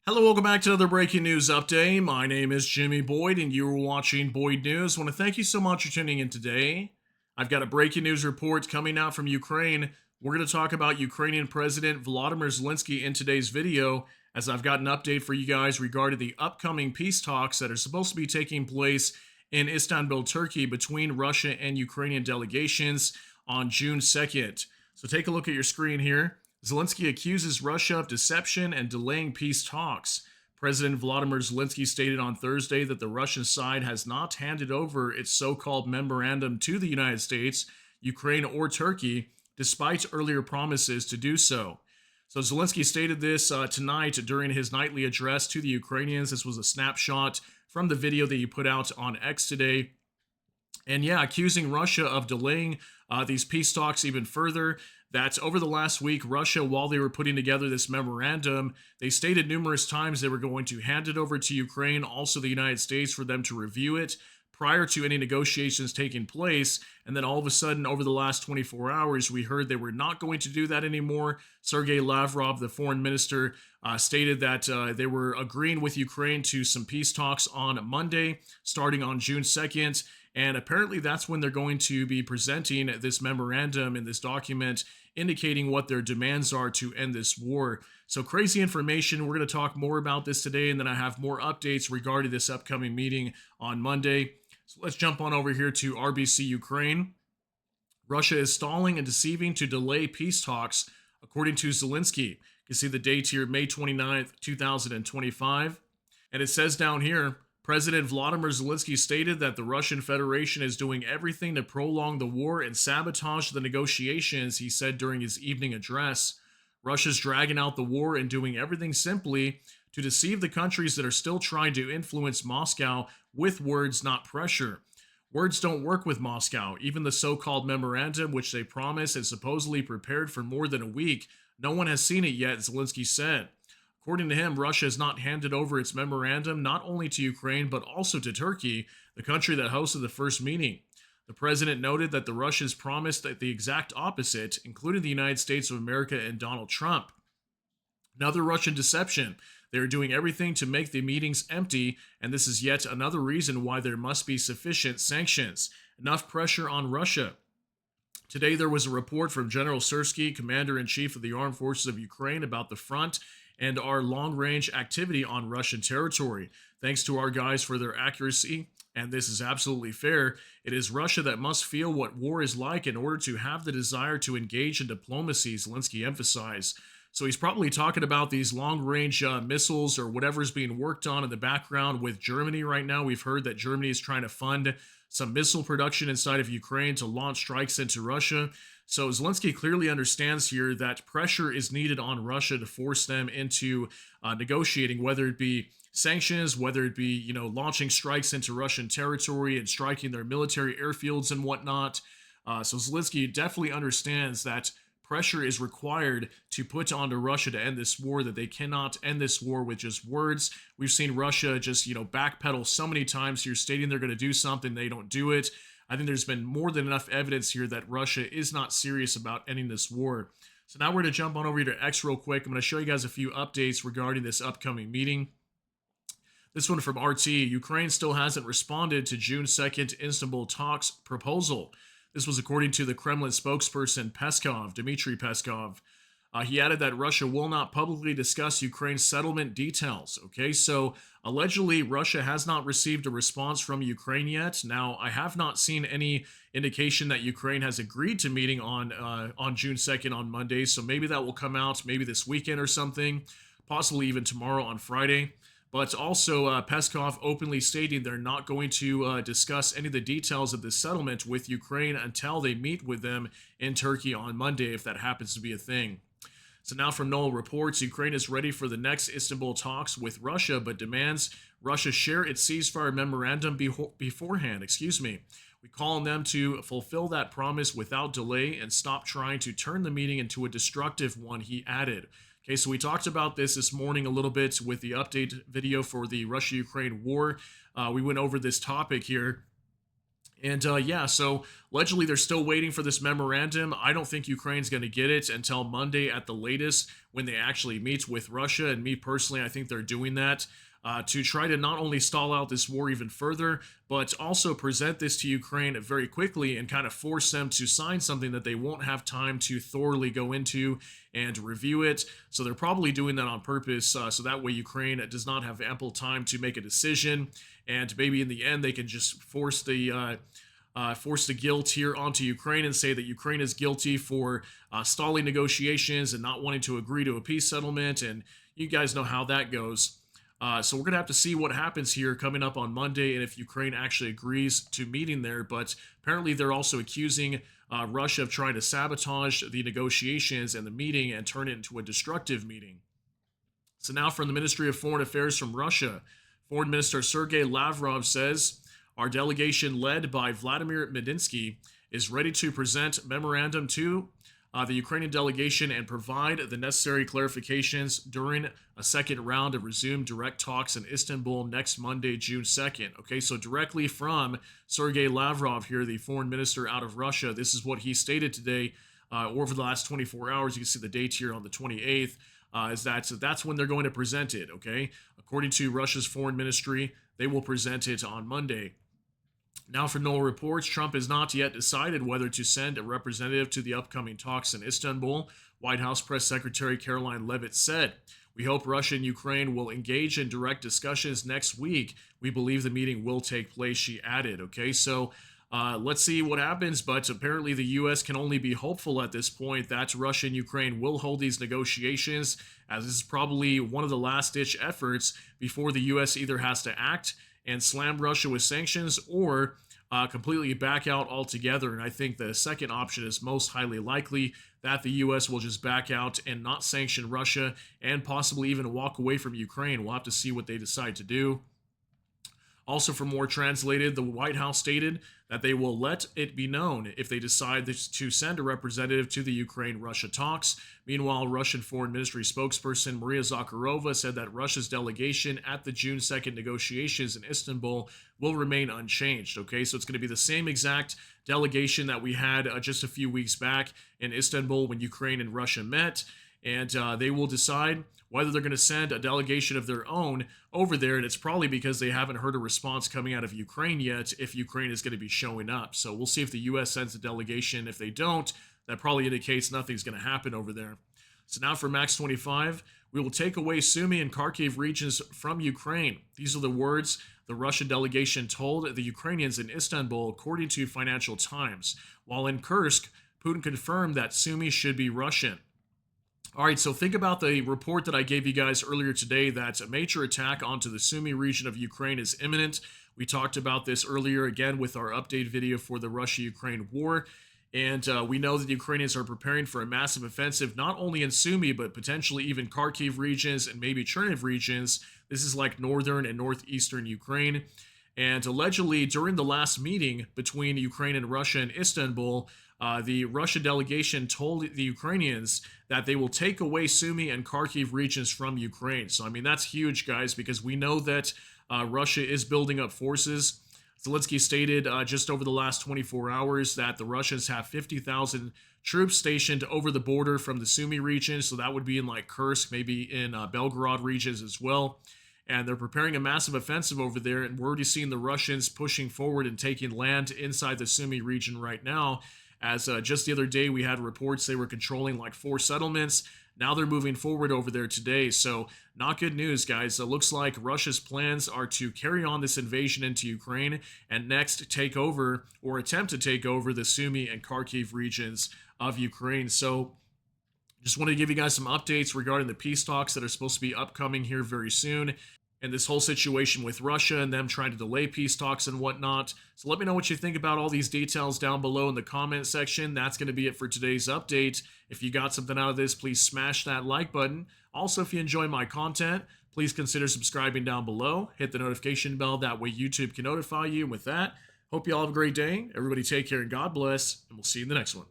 Hello, welcome back to another breaking news update. My name is Jimmy Boyd, and you are watching Boyd News. I want to thank you so much for tuning in today. I've got a breaking news report coming out from Ukraine. We're going to talk about Ukrainian President Volodymyr Zelenskyy in today's video, as I've got an update for you guys regarding the upcoming peace talks that are supposed to be taking place in Istanbul, Turkey, between Russia and Ukrainian delegations on June 2nd. So take a look at your screen here. Zelenskyy accuses Russia of deception and delaying peace talks. President Volodymyr Zelenskyy stated on Thursday that the Russian side has not handed over its so-called memorandum to the United States, Ukraine, or Turkey, despite earlier promises to do so. So Zelenskyy stated this tonight during his nightly address to the Ukrainians. This was a snapshot from the video that he put out on X today. And yeah, accusing Russia of delaying these peace talks even further. That over the last week, Russia, while they were putting together this memorandum, they stated numerous times they were going to hand it over to Ukraine, also the United States, for them to review it prior to any negotiations taking place. And then all of a sudden, over the last 24 hours, we heard they were not going to do that anymore. Sergei Lavrov, the foreign minister, stated that they were agreeing with Ukraine to some peace talks on Monday, starting on June 2nd. And apparently that's when they're going to be presenting this memorandum in this document indicating what their demands are to end this war. So crazy information. We're going to talk more about this today, and then I have more updates regarding this upcoming meeting on Monday. So let's jump on over here to RBC Ukraine. Russia is stalling and deceiving to delay peace talks, according to Zelenskyy. You can see the date here, May 29th, 2025. And it says down here, President Volodymyr Zelenskyy stated that the Russian Federation is doing everything to prolong the war and sabotage the negotiations, he said during his evening address. Russia's dragging out the war and doing everything simply to deceive the countries that are still trying to influence Moscow with words, not pressure. Words don't work with Moscow. Even the so-called memorandum, which they promised and supposedly prepared for more than a week, no one has seen it yet, Zelenskyy said. According to him, Russia has not handed over its memorandum not only to Ukraine but also to Turkey, the country that hosted the first meeting. The president noted that the Russians promised that the exact opposite, including the United States of America and Donald Trump. Another Russian deception. They are doing everything to make the meetings empty, and this is yet another reason why there must be sufficient sanctions. Enough pressure on Russia. Today there was a report from General Syrskyi, Commander-in-Chief of the Armed Forces of Ukraine, about the front and our long-range activity on Russian territory. Thanks to our guys for their accuracy, and this is absolutely fair. It is Russia that must feel what war is like in order to have the desire to engage in diplomacy, Zelenskyy emphasized. So he's probably talking about these long-range missiles or whatever's being worked on in the background with Germany right now. We've heard that Germany is trying to fund some missile production inside of Ukraine to launch strikes into Russia. So Zelenskyy clearly understands here that pressure is needed on Russia to force them into negotiating, whether it be sanctions, whether it be, launching strikes into Russian territory and striking their military airfields and whatnot. So Zelenskyy definitely understands that pressure is required to put onto Russia to end this war, that they cannot end this war with just words. We've seen Russia just, backpedal so many times here, stating they're going to do something, they don't do it. I think there's been more than enough evidence here that Russia is not serious about ending this war. So now we're going to jump on over here to X real quick. I'm going to show you guys a few updates regarding this upcoming meeting. This one from RT. Ukraine still hasn't responded to June 2nd Istanbul talks proposal. This was according to the Kremlin spokesperson Peskov, Dmitry Peskov. He added that Russia will not publicly discuss Ukraine's settlement details. Okay, so allegedly Russia has not received a response from Ukraine yet. Now, I have not seen any indication that Ukraine has agreed to meeting on June 2nd on Monday, so maybe that will come out maybe this weekend or something, possibly even tomorrow on Friday. But also, Peskov openly stating they're not going to discuss any of the details of this settlement with Ukraine until they meet with them in Turkey on Monday, if that happens to be a thing. So now from Noel reports, Ukraine is ready for the next Istanbul talks with Russia, but demands Russia share its ceasefire memorandum beforehand. We call on them to fulfill that promise without delay and stop trying to turn the meeting into a destructive one, he added. Okay, so we talked about this morning a little bit with the update video for the Russia-Ukraine war. We went over this topic here. And yeah, so allegedly they're still waiting for this memorandum. I don't think Ukraine's going to get it until Monday at the latest when they actually meet with Russia. And me personally, I think they're doing that to try to not only stall out this war even further, but also present this to Ukraine very quickly and kind of force them to sign something that they won't have time to thoroughly go into and review it. So they're probably doing that on purpose, so that way Ukraine does not have ample time to make a decision, and maybe in the end they can just force the guilt here onto Ukraine and say that Ukraine is guilty for stalling negotiations and not wanting to agree to a peace settlement. And you guys know how that goes. So we're going to have to see what happens here coming up on Monday and if Ukraine actually agrees to meeting there. But apparently they're also accusing Russia of trying to sabotage the negotiations and the meeting and turn it into a destructive meeting. So now from the Ministry of Foreign Affairs from Russia, Foreign Minister Sergei Lavrov says, our delegation led by Vladimir Medinsky is ready to present memorandum to the Ukrainian delegation and provide the necessary clarifications during a second round of resumed direct talks in Istanbul next Monday, June 2nd. Okay, so directly from Sergei Lavrov here, the foreign minister out of Russia, this is what he stated today over the last 24 hours. You can see the date here on the 28th. That's when they're going to present it, okay? According to Russia's foreign ministry, they will present it on Monday. Now, for NOAA reports, Trump has not yet decided whether to send a representative to the upcoming talks in Istanbul. White House Press Secretary Caroline Leavitt said, we hope Russia and Ukraine will engage in direct discussions next week. We believe the meeting will take place, she added. Okay, so let's see what happens, but apparently the U.S. can only be hopeful at this point that Russia and Ukraine will hold these negotiations, as this is probably one of the last-ditch efforts before the U.S. either has to act and slam Russia with sanctions or completely back out altogether. And I think the second option is most highly likely, that the U.S. will just back out and not sanction Russia and possibly even walk away from Ukraine. We'll have to see what they decide to do. Also, for more translated, the White House stated that they will let it be known if they decide to send a representative to the Ukraine-Russia talks. Meanwhile, Russian Foreign Ministry spokesperson Maria Zakharova said that Russia's delegation at the June 2nd negotiations in Istanbul will remain unchanged. Okay, so it's going to be the same exact delegation that we had just a few weeks back in Istanbul when Ukraine and Russia met. And they will decide whether they're going to send a delegation of their own over there, and it's probably because they haven't heard a response coming out of Ukraine yet if Ukraine is going to be showing up. So we'll see if the U.S. sends a delegation. If they don't, that probably indicates nothing's going to happen over there. So now for Max 25, we will take away Sumy and Kharkiv regions from Ukraine. These are the words the Russian delegation told the Ukrainians in Istanbul, according to Financial Times. While in Kursk, Putin confirmed that Sumy should be Russian. All right, so think about the report that I gave you guys earlier today that a major attack onto the Sumy region of Ukraine is imminent. We talked about this earlier again with our update video for the Russia-Ukraine war. And we know that the Ukrainians are preparing for a massive offensive, not only in Sumy, but potentially even Kharkiv regions and maybe Chernihiv regions. This is like northern and northeastern Ukraine. And allegedly, during the last meeting between Ukraine and Russia in Istanbul, the Russian delegation told the Ukrainians that they will take away Sumy and Kharkiv regions from Ukraine. So, I mean, that's huge, guys, because we know that Russia is building up forces. Zelenskyy stated just over the last 24 hours that the Russians have 50,000 troops stationed over the border from the Sumy region. So that would be in like Kursk, maybe in Belgorod regions as well. And they're preparing a massive offensive over there. And we're already seeing the Russians pushing forward and taking land inside the Sumy region right now. As just the other day, we had reports they were controlling like 4 settlements. Now they're moving forward over there today. So not good news, guys. It looks like Russia's plans are to carry on this invasion into Ukraine and next take over or attempt to take over the Sumy and Kharkiv regions of Ukraine. So just wanted to give you guys some updates regarding the peace talks that are supposed to be upcoming here very soon, and this whole situation with Russia and them trying to delay peace talks and whatnot. So let me know what you think about all these details down below in the comment section. That's going to be it for today's update. If you got something out of this, please smash that like button. Also, if you enjoy my content, please consider subscribing down below. Hit the notification bell. That way YouTube can notify you. And with that, hope you all have a great day. Everybody take care and God bless. And we'll see you in the next one.